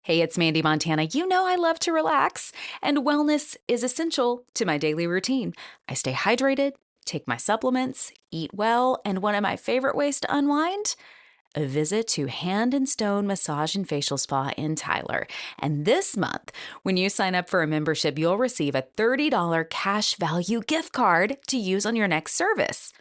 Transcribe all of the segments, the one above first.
Hey, it's Mandee Montana. You know I love to relax, and wellness is essential to my daily routine. I stay hydrated, take my supplements, eat well, and one of my favorite ways to unwind? A visit to Hand and Stone Massage and Facial Spa in Tyler. And this month, when you sign up for a membership, you'll receive a $30 cash value gift card to use on your next service.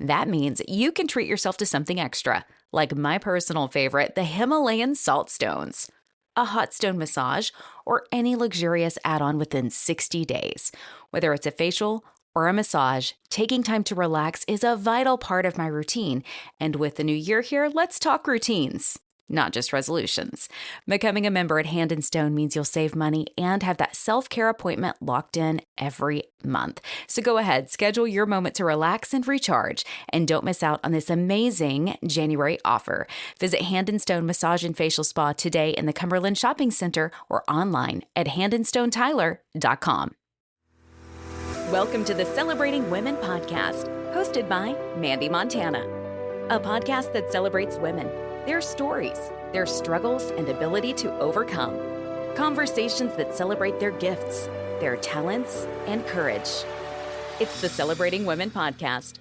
That means you can treat yourself to something extra, like my personal favorite, the Himalayan salt stones, a hot stone massage, or any luxurious add-on within 60 days. Whether it's a facial or a massage, taking time to relax is a vital part of my routine. And with the new year here, let's talk routines, not just resolutions. Becoming a member at Hand and Stone means you'll save money and have that self-care appointment locked in every month. So go ahead, schedule your moment to relax and recharge, and don't miss out on this amazing January offer. Visit Hand and Stone Massage and Facial Spa today in the Cumberland Shopping Center or online at handandstonetyler.com. Welcome to the Celebrating Women podcast, hosted by Mandee Montana, a podcast that celebrates women, their stories, their struggles, and ability to overcome. Conversations that celebrate their gifts, their talents, and courage. It's the Celebrating Women podcast,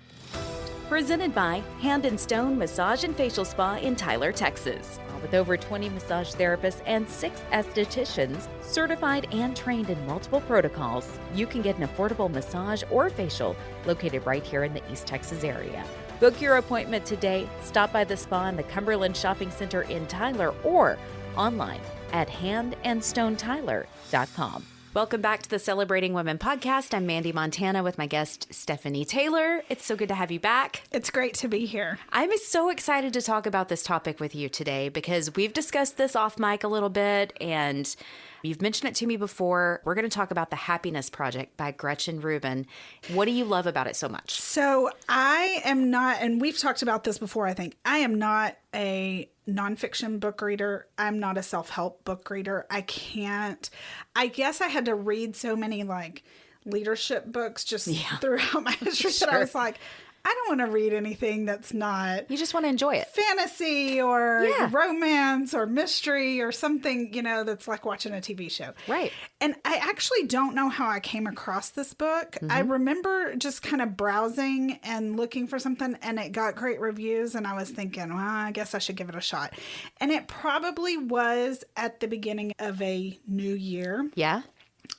presented by Hand and Stone Massage and Facial Spa in Tyler, Texas. With over 20 massage therapists and 6 estheticians certified and trained in multiple protocols, you can get an affordable massage or facial located right here in the East Texas area. Book your appointment today. Stop by the spa in the Cumberland Shopping Center in Tyler or online at handandstonetyler.com. Welcome back to the Celebrating Women podcast. I'm Mandee Montana with my guest, Stephanie Taylor. It's so good to have you back. It's great to be here. I'm so excited to talk about this topic with you today because we've discussed this off mic a little bit and you've mentioned it to me before. We're going to talk about The Happiness Project by Gretchen Rubin. What do you love about it so much? So I am not, and we've talked about this before, I think, I am not a nonfiction book reader. I'm not a self-help book reader. I guess I had to read so many like leadership books just throughout my history that I was like, I don't want to read anything that's not... You just want to enjoy it. Fantasy or romance or mystery or something, that's like watching a TV show. Right. And I actually don't know how I came across this book. Mm-hmm. I remember just kind of browsing and looking for something and it got great reviews and I was thinking, well, I guess I should give it a shot. And it probably was at the beginning of a new year. Yeah.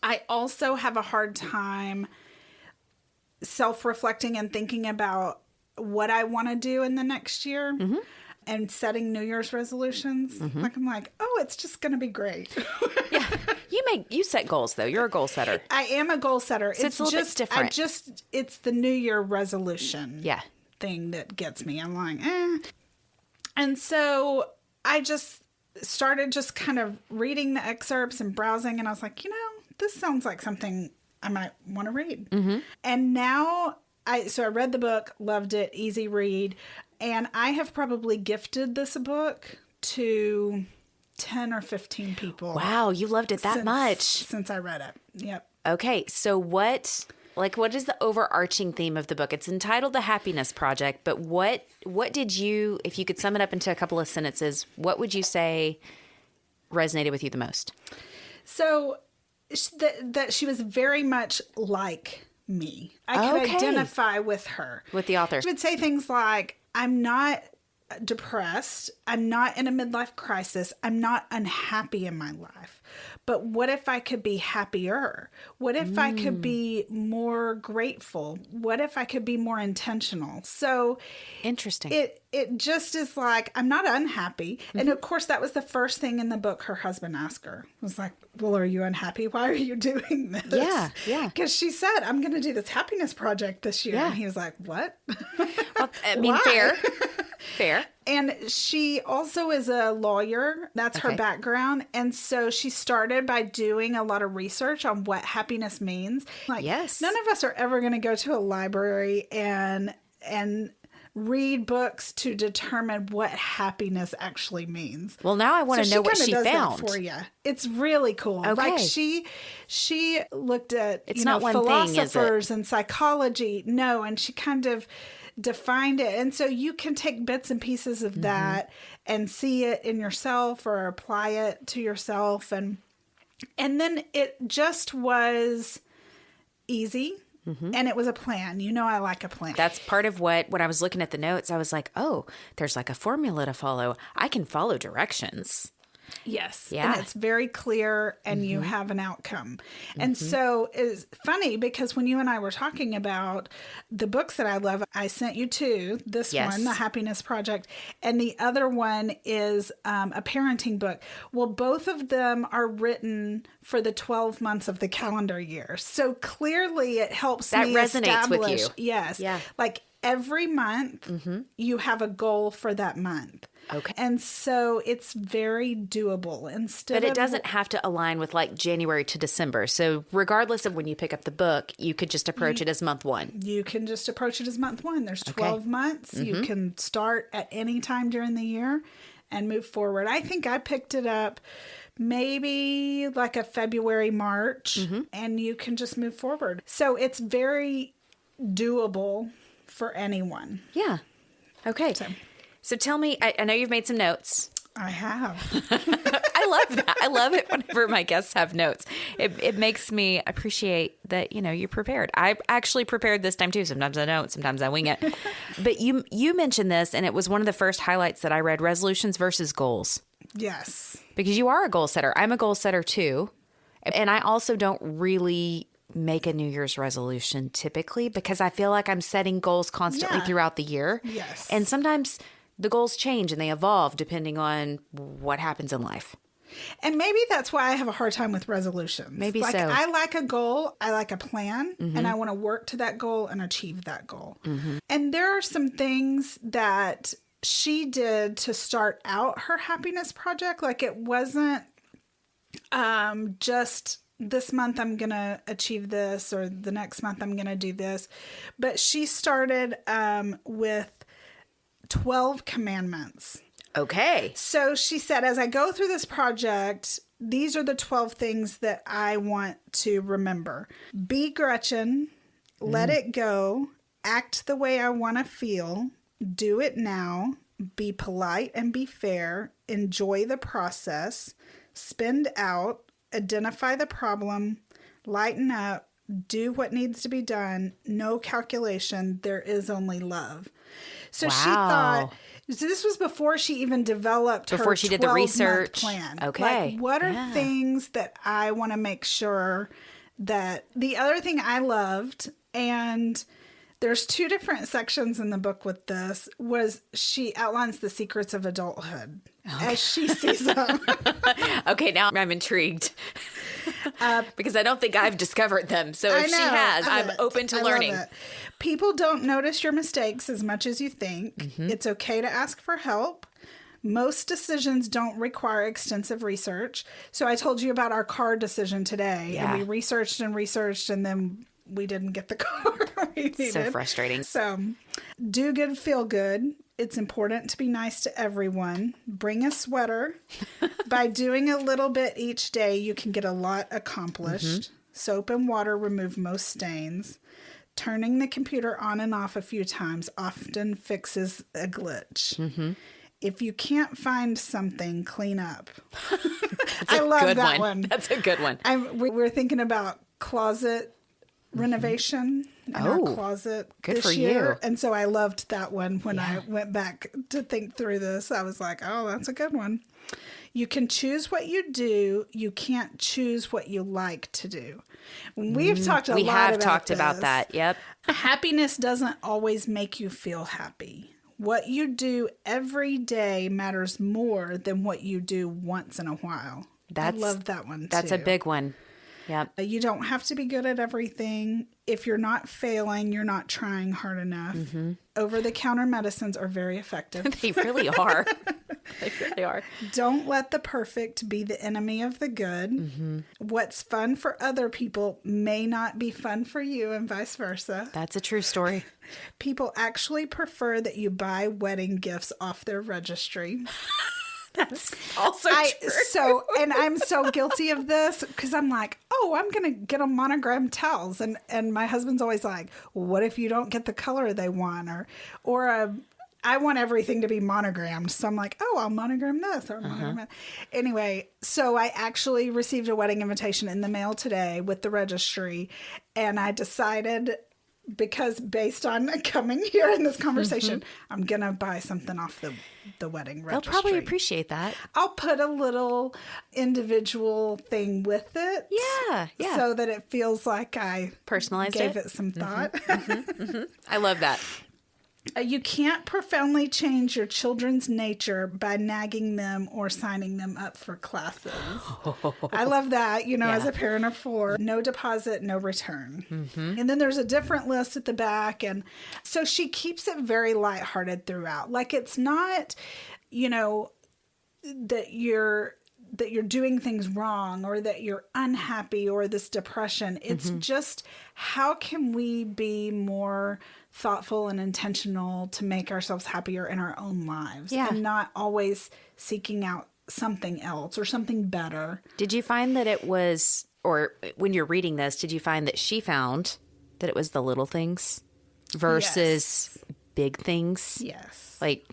I also have a hard time self-reflecting and thinking about what I want to do in the next year and setting New Year's resolutions. Like, I'm like, oh, it's just going to be great. Yeah. You set goals though. You're a goal setter. I am a goal setter. So it's a little bit different. It's the New Year resolution thing that gets me. I'm like, And so I just started just kind of reading the excerpts and browsing and I was like, this sounds like something I might want to read. And now I read the book, loved it, easy read. And I have probably gifted this book to 10 or 15 people. Wow. You loved it that much. Since I read it. Yep. Okay. So what is the overarching theme of the book? It's entitled The Happiness Project, but what did you, if you could sum it up into a couple of sentences, what would you say resonated with you the most? So that she was very much like me. I could identify with her. With the author. She would say things like, I'm not depressed. I'm not in a midlife crisis. I'm not unhappy in my life. But what if I could be happier? What if I could be more grateful? What if I could be more intentional? So interesting. It just is like, I'm not unhappy. And of course, that was the first thing in the book her husband asked her. It was like, well, are you unhappy? Why are you doing this? Yeah. Because she said, I'm going to do this happiness project this year. Yeah. And he was like, what? Well, I mean, fair. And she also is a lawyer. That's her background. And so she started by doing a lot of research on what happiness means. Like, none of us are ever going to go to a library and read books to determine what happiness actually means. Well, now I want to know what she found for you. It's really cool. Okay. Like she looked at not one philosophers thing, and psychology. No, and she kind of defined it. And so you can take bits and pieces of that and see it in yourself or apply it to yourself. And then it just was easy. And it was a plan. You know, I like a plan. That's part of what, when I was looking at the notes, I was like, oh, there's like a formula to follow. I can follow directions. Yes. Yeah. And it's very clear and you have an outcome. And so it's funny because when you and I were talking about the books that I love, I sent you two. This one, The Happiness Project, and the other one is a parenting book. Well, both of them are written for the 12 months of the calendar year. So clearly it helps that me resonates with establish. you. Yes. Yeah. Like every month you have a goal for that month. Okay. And so it's very doable. But it doesn't have to align with like January to December. So regardless of when you pick up the book, you could just approach it as month one. You can just approach it as month one. There's 12 months. You can start at any time during the year and move forward. I think I picked it up maybe like a February, March, and you can just move forward. So it's very doable for anyone. Yeah. Okay. So tell me, I know you've made some notes. I have. I love that. I love it whenever my guests have notes. It makes me appreciate that, you know, you're prepared. I actually prepared this time too. Sometimes I don't, sometimes I wing it. But you mentioned this, and it was one of the first highlights that I read, resolutions versus goals. Yes. Because you are a goal setter. I'm a goal setter too. And I also don't really make a New Year's resolution typically because I feel like I'm setting goals constantly throughout the year. Yes. And sometimes the goals change and they evolve depending on what happens in life. And maybe that's why I have a hard time with resolutions. Maybe like, so. I like a goal, I like a plan, and I want to work to that goal and achieve that goal. And there are some things that she did to start out her happiness project. Like it wasn't just this month I'm going to achieve this or the next month I'm going to do this. But she started with 12 commandments. Okay. So she said, as I go through this project, these are the 12 things that I want to remember. Be Gretchen, let it go, act the way I want to feel, do it now, be polite and be fair, enjoy the process, spend out, identify the problem, lighten up, do what needs to be done, no calculation, there is only love. So she thought, so this was before she even developed before her she did the research plan. Okay. Like, what are things that I want to make sure that the other thing I loved, and there's two different sections in the book with this, was she outlines the secrets of adulthood as she sees them. Okay, now I'm intrigued. Because I don't think I've discovered them. So if she has, I'm open to learning. People don't notice your mistakes as much as you think. It's okay to ask for help. Most decisions don't require extensive research. So I told you about our car decision today. Yeah. And we researched and then we didn't get the car we needed. So frustrating. So do good, feel good. It's important to be nice to everyone. Bring a sweater. By doing a little bit each day, you can get a lot accomplished. Soap and water remove most stains. Turning the computer on and off a few times often fixes a glitch. If you can't find something, clean up. I love that one. That's a good one. We're thinking about closet renovation in our closet this year. And so I loved that one when I went back to think through this. I was like, oh, that's a good one. You can choose what you do. You can't choose what you like to do. We've talked a lot about this. We have talked about that. Yep. Happiness doesn't always make you feel happy. What you do every day matters more than what you do once in a while. I love that one too. That's a big one. Yep. You don't have to be good at everything. If you're not failing, you're not trying hard enough. Over-the-counter medicines are very effective. They really are. They really are. Don't let the perfect be the enemy of the good. What's fun for other people may not be fun for you, and vice versa. That's a true story. People actually prefer that you buy wedding gifts off their registry. That's also true. And I'm so guilty of this because I'm like, oh, I'm going to get them monogrammed towels. And my husband's always like, what if you don't get the color they want? Or I want everything to be monogrammed. So I'm like, oh, I'll monogram this or monogram that. Anyway, so I actually received a wedding invitation in the mail today with the registry. And I decided, because based on coming here in this conversation, I'm going to buy something off the wedding registry. They'll probably appreciate that. I'll put a little individual thing with it. Yeah. So that it feels like I gave it some thought. I love that. You can't profoundly change your children's nature by nagging them or signing them up for classes. I love that, as a parent of 4. No deposit, no return. And then there's a different list at the back. And so she keeps it very lighthearted throughout. Like, it's not, that you're doing things wrong or that you're unhappy or this depression. It's just, how can we be more thoughtful and intentional to make ourselves happier in our own lives and not always seeking out something else or something better. Did you find that it was, or when you're reading this, did you find that she found that it was the little things versus big things? Yes. Like,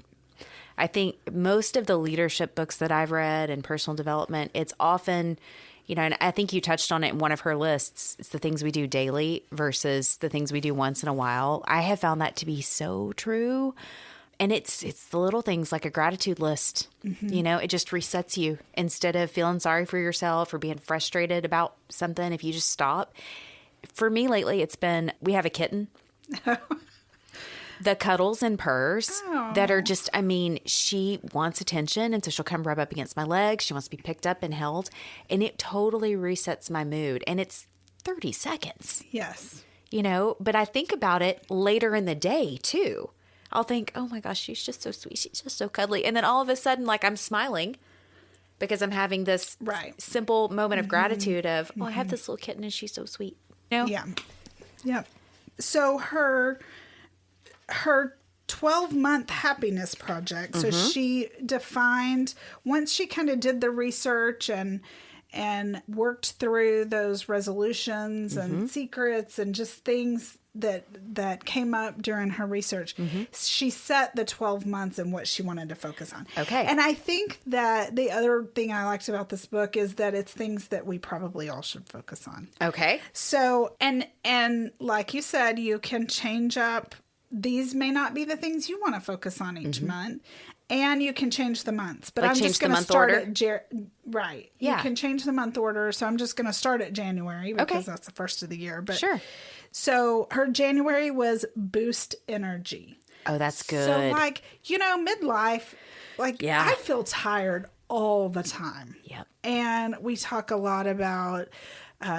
I think most of the leadership books that I've read and personal development, it's often, and I think you touched on it in one of her lists. It's the things we do daily versus the things we do once in a while. I have found that to be so true. And it's the little things, like a gratitude list. It just resets you. Instead of feeling sorry for yourself or being frustrated about something, if you just stop. For me lately, it's been, we have a kitten. The cuddles and purrs that are just, she wants attention. And so she'll come rub up against my legs. She wants to be picked up and held. And it totally resets my mood. And it's 30 seconds. Yes. But I think about it later in the day too. I'll think, oh my gosh, she's just so sweet. She's just so cuddly. And then all of a sudden, like, I'm smiling because I'm having this simple moment of gratitude of, oh, I have this little kitten and she's so sweet. Yeah. Yeah. So her 12-month happiness project. So she defined, once she kind of did the research and worked through those resolutions and secrets and just things that came up during her research, she set the 12 months and what she wanted to focus on. Okay. And I think that the other thing I liked about this book is that it's things that we probably all should focus on. Okay. So, and like you said, you can change up. These may not be the things you want to focus on each month, and you can change the months. But I'm just going to start at right. Yeah. You can change the month order, so I'm just going to start at January because that's the first of the year. But sure. So her January was boost energy. Oh, that's good. So like, midlife, I feel tired all the time. Yep. And we talk a lot about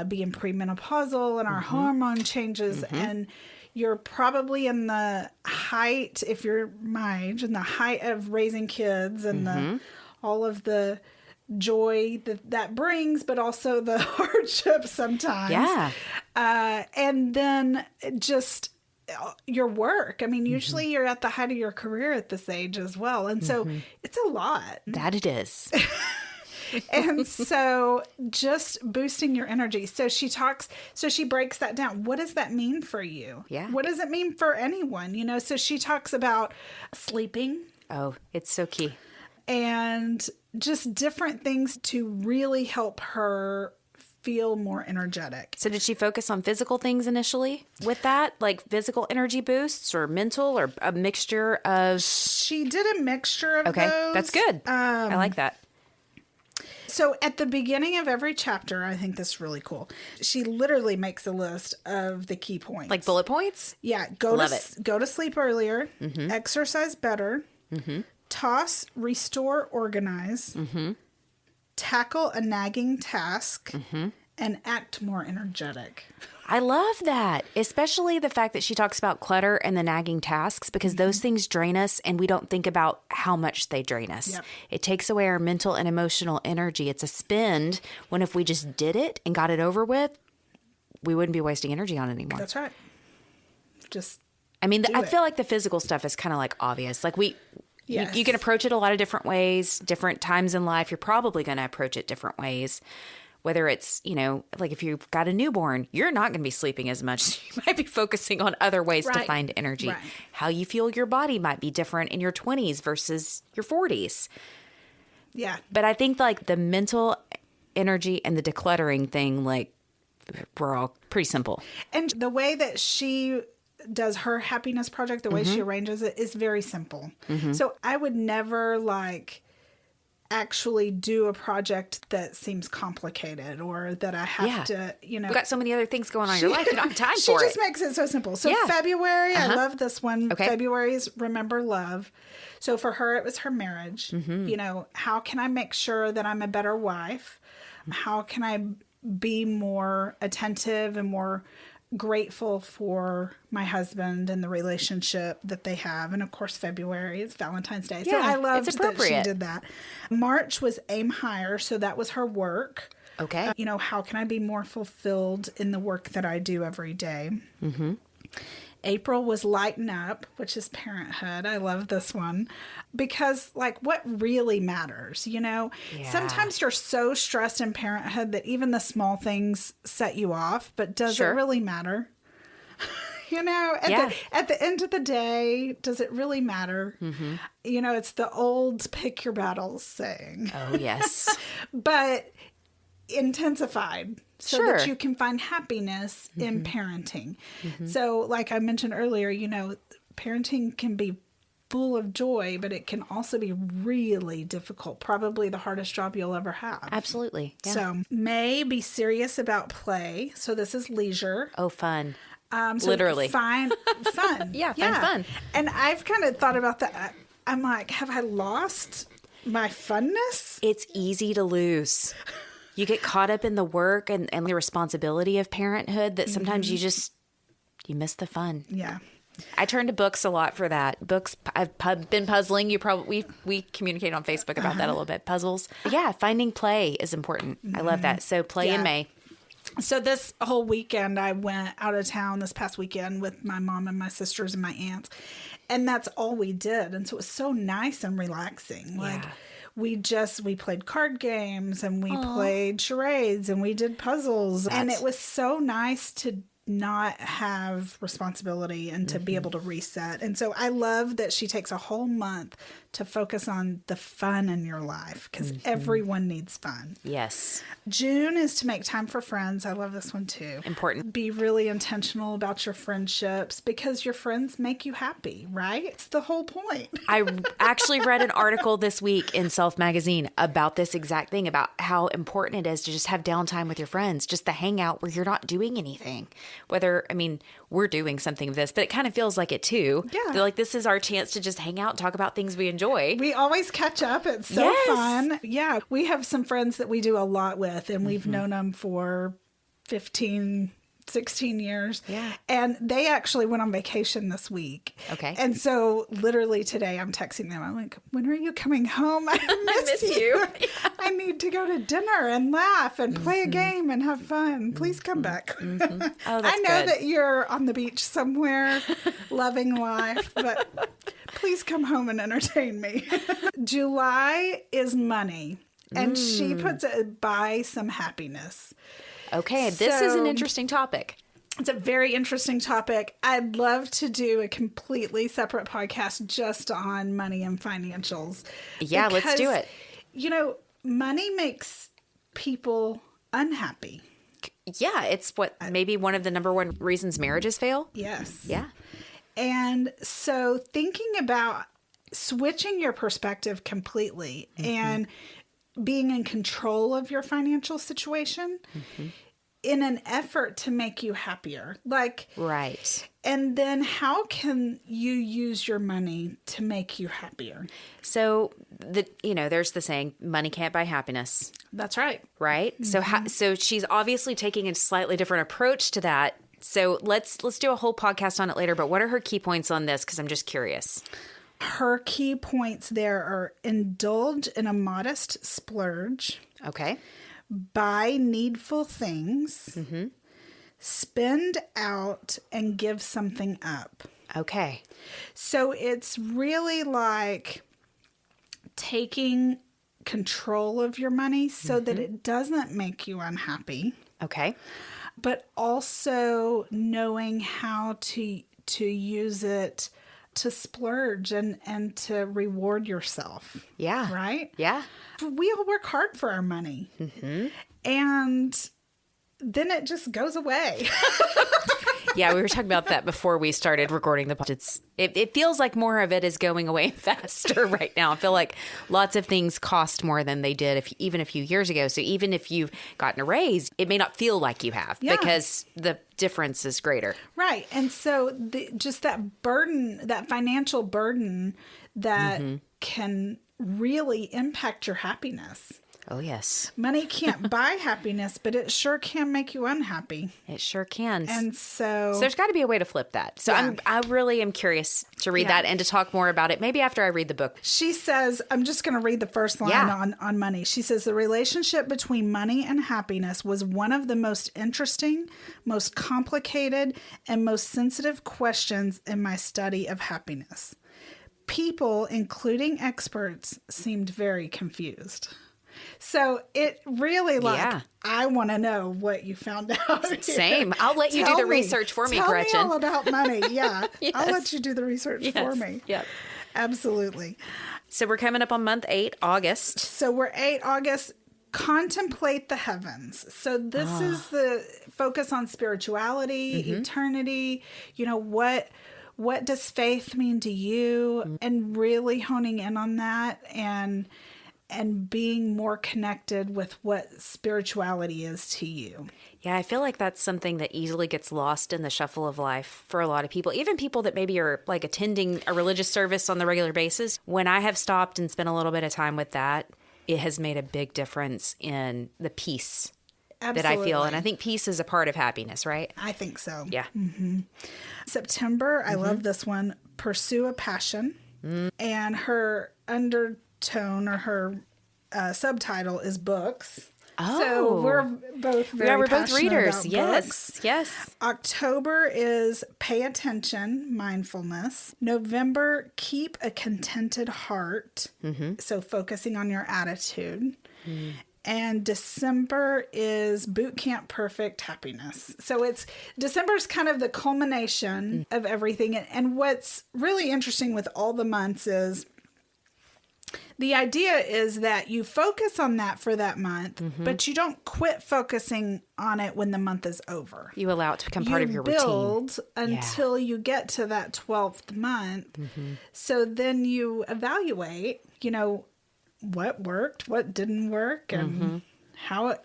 being premenopausal and our hormone changes and you're probably in the height, if you're my age, in the height of raising kids and all of the joy that brings, but also the hardship sometimes. Yeah. And then just your work. Usually you're at the height of your career at this age as well. And so it's a lot. That it is. And so just boosting your energy. So she breaks that down. What does that mean for you? Yeah. What does it mean for anyone? So she talks about sleeping. Oh, it's so key. And just different things to really help her feel more energetic. So did she focus on physical things initially with that? Like physical energy boosts or mental or a mixture of? She did a mixture of those. Okay, that's good. I like that. So at the beginning of every chapter, I think this is really cool. She literally makes a list of the key points. Like bullet points? Yeah. Go to sleep earlier. Exercise better. Toss, restore, organize. Tackle a nagging task. And act more energetic. I love that, especially the fact that she talks about clutter and the nagging tasks, because those things drain us and we don't think about how much they drain us. Yep. It takes away our mental and emotional energy. It's a spend when if we just did it and got it over with, we wouldn't be wasting energy on it anymore. That's right. Just I feel like the physical stuff is kind of like obvious. Like you can approach it a lot of different ways, different times in life. You're probably going to approach it different ways. whether it's, like if you've got a newborn, you're not going to be sleeping as much. You might be focusing on other ways to find energy. Right. How you feel your body might be different in your 20s versus your 40s. Yeah. But I think like the mental energy and the decluttering thing, like we're all pretty simple. And the way that she does her happiness project, the way she arranges it is very simple. So I would never like actually do a project that seems complicated or that I have to, You've got so many other things going on in your life. You don't have time for it. She just makes it so simple. So February, I love this one. Okay. February's Remember Love. So for her, it was her marriage. How can I make sure that I'm a better wife? How can I be more attentive and more grateful for my husband and the relationship that they have? And of course, February is Valentine's Day. So I loved that she did that. March was Aim Higher. So that was her work. Okay. How can I be more fulfilled in the work that I do every day? April was Lighten Up, which is parenthood. I love this one because like what really matters, sometimes you're so stressed in parenthood that even the small things set you off, but does it really matter? At the end of the day, does it really matter? It's the old pick your battles saying. Oh, yes. But intensified so that you can find happiness in parenting. So like I mentioned earlier, parenting can be full of joy, but it can also be really difficult. Probably the hardest job you'll ever have. Absolutely. Yeah. So May, be serious about play. So this is leisure. Oh, fun. So literally. Fun. Find fun. And I've kind of thought about that. I'm like, have I lost my funness? It's easy to lose. You get caught up in the work and the responsibility of parenthood that sometimes you miss the fun. Yeah. I turn to books a lot for that. Books, I've been puzzling. We communicate on Facebook about that a little bit. Puzzles. Yeah, finding play is important. I love that. So play in May. So this whole weekend, I went out of town this past weekend with my mom and my sisters and my aunts. And that's all we did. And so it was so nice and relaxing. Like, we played card games and we played charades and we did puzzles. And it was so nice to not have responsibility and to be able to reset. And so I love that she takes a whole month to focus on the fun in your life because everyone needs fun. Yes. June is to make time for friends. I love this one too. Important. Be really intentional about your friendships because your friends make you happy, right? It's the whole point. I actually read an article this week in Self Magazine about this exact thing, about how important it is to just have downtime with your friends, just the hangout where you're not doing anything. We're doing something of this, but it kind of feels like it too. Yeah. They're like, this is our chance to just hang out and talk about things we enjoy. We always catch up. It's so fun. Yeah. We have some friends that we do a lot with, and we've known them for 15, 16 years. Yeah. And they actually went on vacation this week. Okay. And so literally today I'm texting them. I'm like, when are you coming home? I miss you. I need to go to dinner and laugh and play a game and have fun. Please come back. Oh, that's I know that you're on the beach somewhere loving life, but please come home and entertain me. July is money. And she puts it by some happiness. Okay, this is an interesting topic. It's a very interesting topic. I'd love to do a completely separate podcast just on money and financials. Yeah, let's do it. Money makes people unhappy. Yeah, it's maybe one of the number one reasons marriages fail. Yes. Yeah. And so thinking about switching your perspective completely and being in control of your financial situation in an effort to make you happier. Right. And then how can you use your money to make you happier? So there's the saying, money can't buy happiness. That's right. Right. So she's obviously taking a slightly different approach to that. So let's do a whole podcast on it later. But what are her key points on this? Because I'm just curious. Her key points there are indulge in a modest splurge. Okay. Buy needful things. Spend out and give something up. Okay. So it's really like taking control of your money so that it doesn't make you unhappy. Okay. But also knowing how to use it to splurge and to reward yourself. Yeah. Right? Yeah. We all work hard for our money. And then it just goes away. Yeah, we were talking about that before we started recording the podcast. It feels like more of it is going away faster right now. I feel like lots of things cost more than they did even a few years ago. So even if you've gotten a raise, it may not feel like you have because the difference is greater. Right. And so just that burden, that financial burden that can really impact your happiness. Oh, yes. Money can't buy happiness, but it sure can make you unhappy. It sure can. And so there's got to be a way to flip that. So I really am curious to read that and to talk more about it, maybe after I read the book. She says, I'm just going to read the first line on money. She says, the relationship between money and happiness was one of the most interesting, most complicated, and most sensitive questions in my study of happiness. People, including experts, seemed very confused. So it really I want to know what you found out. Here. Same. I'll let you do the research for me, Gretchen. Tell me all about money. Yeah. Yes. I'll let you do the research for me. Yep. Absolutely. So we're coming up on month 8, August. So we're 8 August. Contemplate the heavens. So this is the focus on spirituality, eternity. You know, what does faith mean to you? And really honing in on that and being more connected with what spirituality is to you. Yeah, I feel like that's something that easily gets lost in the shuffle of life for a lot of people, even people that maybe are like attending a religious service on the regular basis. When I have stopped and spent a little bit of time with that, it has made a big difference in the peace that I feel. And I think peace is a part of happiness, right? I think so. Yeah. September, I love this one. Pursue a passion. And her undertone or her subtitle is books. Oh, so we're both very passionate readers. about Yes, books. yes. October is pay attention, mindfulness. November, keep a contented heart. So focusing on your attitude. And December is boot camp perfect happiness. So December's kind of the culmination of everything. And what's really interesting with all the months is the idea is that you focus on that for that month, but you don't quit focusing on it when the month is over. You allow it to become part of your routine. You build until you get to that 12th month. So then you evaluate, you know, what worked, what didn't work, and how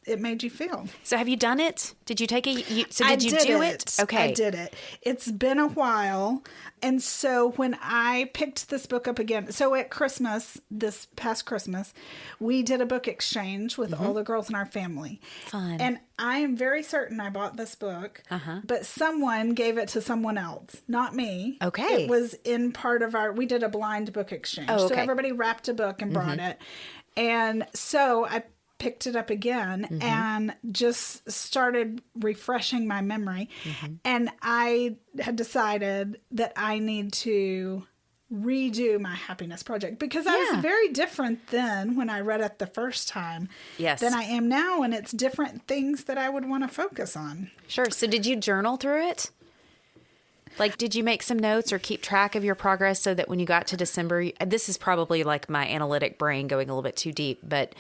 it made you feel. So have you done it? Did you take it? Did you do it? Okay. I did it. It's been a while. And so when I picked this book up again, so at Christmas, this past Christmas, we did a book exchange with all the girls in our family. Fun. And I am very certain I bought this book, but someone gave it to someone else, not me. Okay. It was in part of we did a blind book exchange. Oh, okay. So everybody wrapped a book and brought it. And so I picked it up again and just started refreshing my memory. And I had decided that I need to redo my happiness project because I was very different then when I read it the first time than I am now. And it's different things that I would want to focus on. Sure. So did you journal through it? Like, did you make some notes or keep track of your progress so that when you got to December, this is probably like my analytic brain going a little bit too deep, but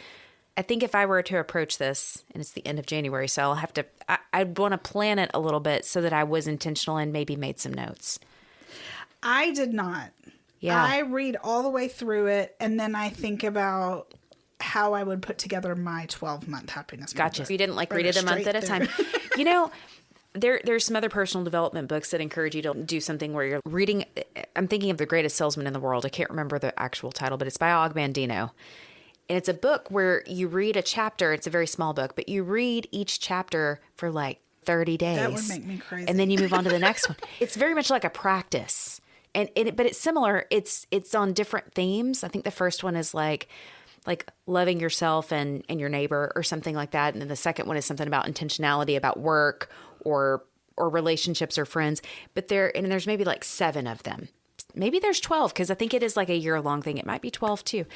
I think if I were to approach this, and it's the end of January, so I'll have to, I'd want to plan it a little bit so that I was intentional and maybe made some notes. I did not. Yeah. I read all the way through it, and then I think about how I would put together my 12-month happiness. Gotcha. You didn't read it a month at a time. You know, there's some other personal development books that encourage you to do something where you're reading. I'm thinking of The Greatest Salesman in the World. I can't remember the actual title, but it's by Og Mandino. And it's a book where you read a chapter. It's a very small book, but you read each chapter for like 30 days. That would make me crazy. And then you move on to the next one. It's very much like a practice. But it's similar. It's on different themes. I think the first one is like loving yourself and your neighbor or something like that. And then the second one is something about intentionality about work or relationships or friends. But there's maybe like 7 of them. Maybe there's 12 because I think it is like a year-long thing. It might be 12 too.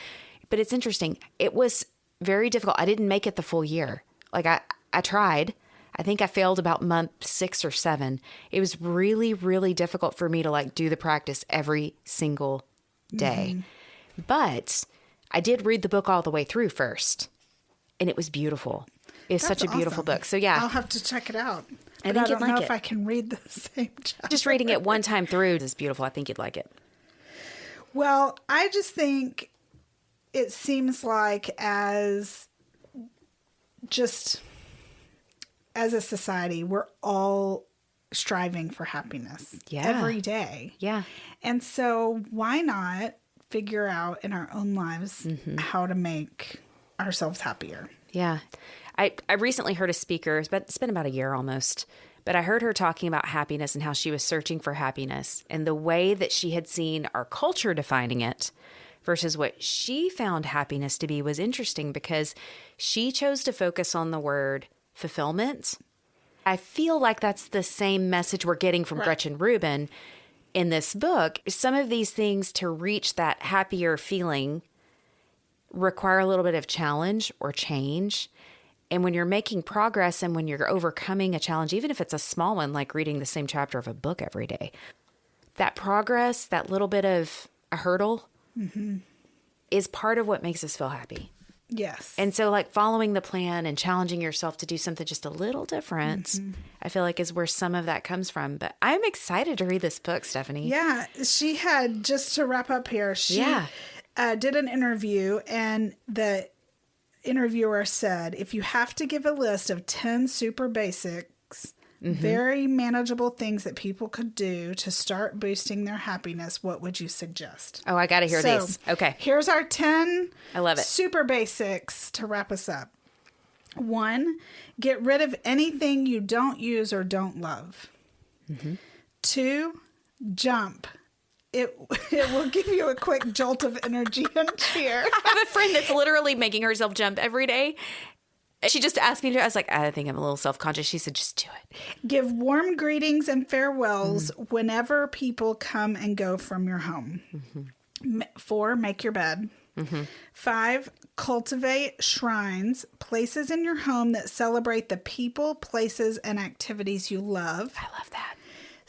But it's interesting. It was very difficult. I didn't make it the full year. Like I tried. I think I failed about month 6 or 7. It was really, really difficult for me to like do the practice every single day. Mm-hmm. But I did read the book all the way through first, and it was beautiful. It's such a beautiful book. So yeah, I'll have to check it out. I think you'd like it. I don't know if I can read the same chapter. Just reading it one time through is beautiful. I think you'd like it. Well, I just think it seems like as a society, we're all striving for happiness every day. Yeah. And so why not figure out in our own lives how to make ourselves happier? Yeah. I recently heard a speaker, but it's been about a year almost, but I heard her talking about happiness and how she was searching for happiness, and the way that she had seen our culture defining it versus what she found happiness to be was interesting, because she chose to focus on the word fulfillment. I feel like that's the same message we're getting from Gretchen Rubin in this book. Some of these things to reach that happier feeling require a little bit of challenge or change. And when you're making progress and when you're overcoming a challenge, even if it's a small one, like reading the same chapter of a book every day, that progress, that little bit of a hurdle is part of what makes us feel happy. Yes. And so like following the plan and challenging yourself to do something just a little different, I feel like is where some of that comes from. But I'm excited to read this book, Stephanie. Yeah. She had, just to wrap up here, she did an interview, and the interviewer said, if you have to give a list of 10 super basics, very manageable things that people could do to start boosting their happiness, what would you suggest? Oh, I got to hear these. Okay. Here's our 10 I love it. super basics to wrap us up. 1, get rid of anything you don't use or don't love. 2, jump. It will give you a quick jolt of energy and cheer. I have a friend that's literally making herself jump every day. She just asked me to. I was like, I think I'm a little self-conscious. She said, just do it. Give warm greetings and farewells whenever people come and go from your home. 4, make your bed. 5, cultivate shrines, places in your home that celebrate the people, places, and activities you love. I love that.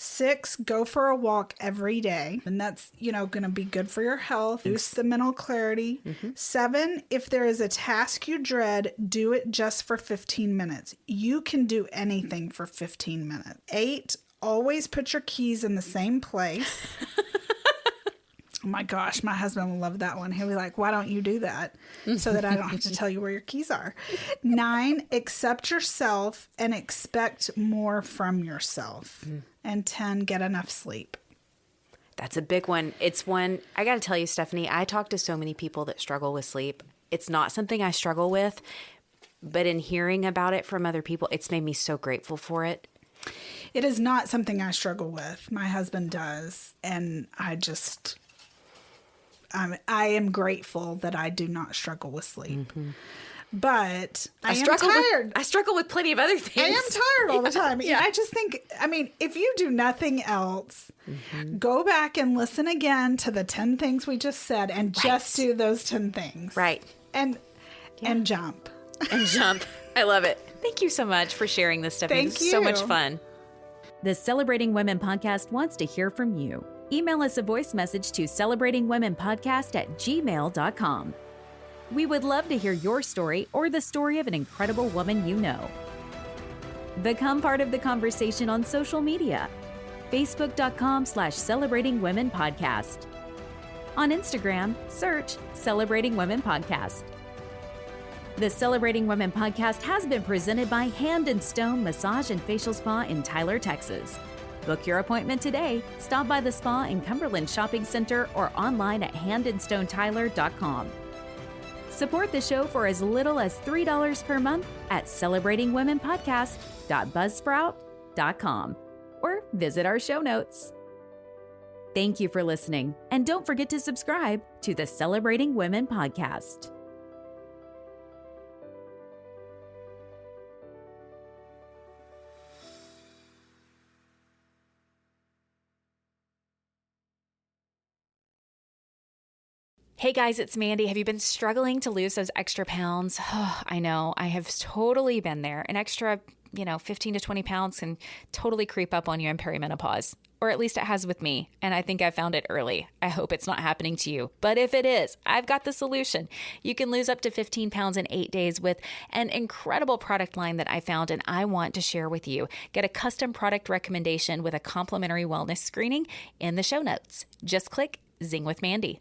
6, go for a walk every day. And that's, going to be good for your health, boost the mental clarity. 7, if there is a task you dread, do it just for 15 minutes. You can do anything for 15 minutes. 8, always put your keys in the same place. Oh my gosh, my husband will love that one. He'll be like, why don't you do that? So that I don't have to tell you where your keys are. 9, accept yourself and expect more from yourself. And 10, get enough sleep. That's a big one. It's one, I got to tell you, Stephanie, I talk to so many people that struggle with sleep. It's not something I struggle with, but in hearing about it from other people, it's made me so grateful for it. It is not something I struggle with. My husband does. And I am grateful that I do not struggle with sleep. But I am tired. I struggle with plenty of other things. I am tired all the time. Yeah. I just think, if you do nothing else, go back and listen again to the 10 things we just said and just do those 10 things. Right. And jump. And jump. I love it. Thank you so much for sharing this, Stephanie. Thank you. So much fun. The Celebrating Women podcast wants to hear from you. Email us a voice message to celebratingwomenpodcast@gmail.com. We would love to hear your story or the story of an incredible woman you know. Become part of the conversation on social media. Facebook.com/celebratingwomenpodcast. On Instagram, search Celebrating Women Podcast. The Celebrating Women podcast has been presented by Hand and Stone Massage and Facial Spa in Tyler, Texas. Book your appointment today. Stop by the spa in Cumberland Shopping Center or online at handandstonetyler.com. Support the show for as little as $3 per month at celebratingwomenpodcast.buzzsprout.com or visit our show notes. Thank you for listening, and don't forget to subscribe to the Celebrating Women podcast. Hey guys, it's Mandee. Have you been struggling to lose those extra pounds? Oh, I know. I have totally been there. An extra, 15 to 20 pounds can totally creep up on you in perimenopause. Or at least it has with me, and I think I found it early. I hope it's not happening to you. But if it is, I've got the solution. You can lose up to 15 pounds in 8 days with an incredible product line that I found and I want to share with you. Get a custom product recommendation with a complimentary wellness screening in the show notes. Just click Zing with Mandee.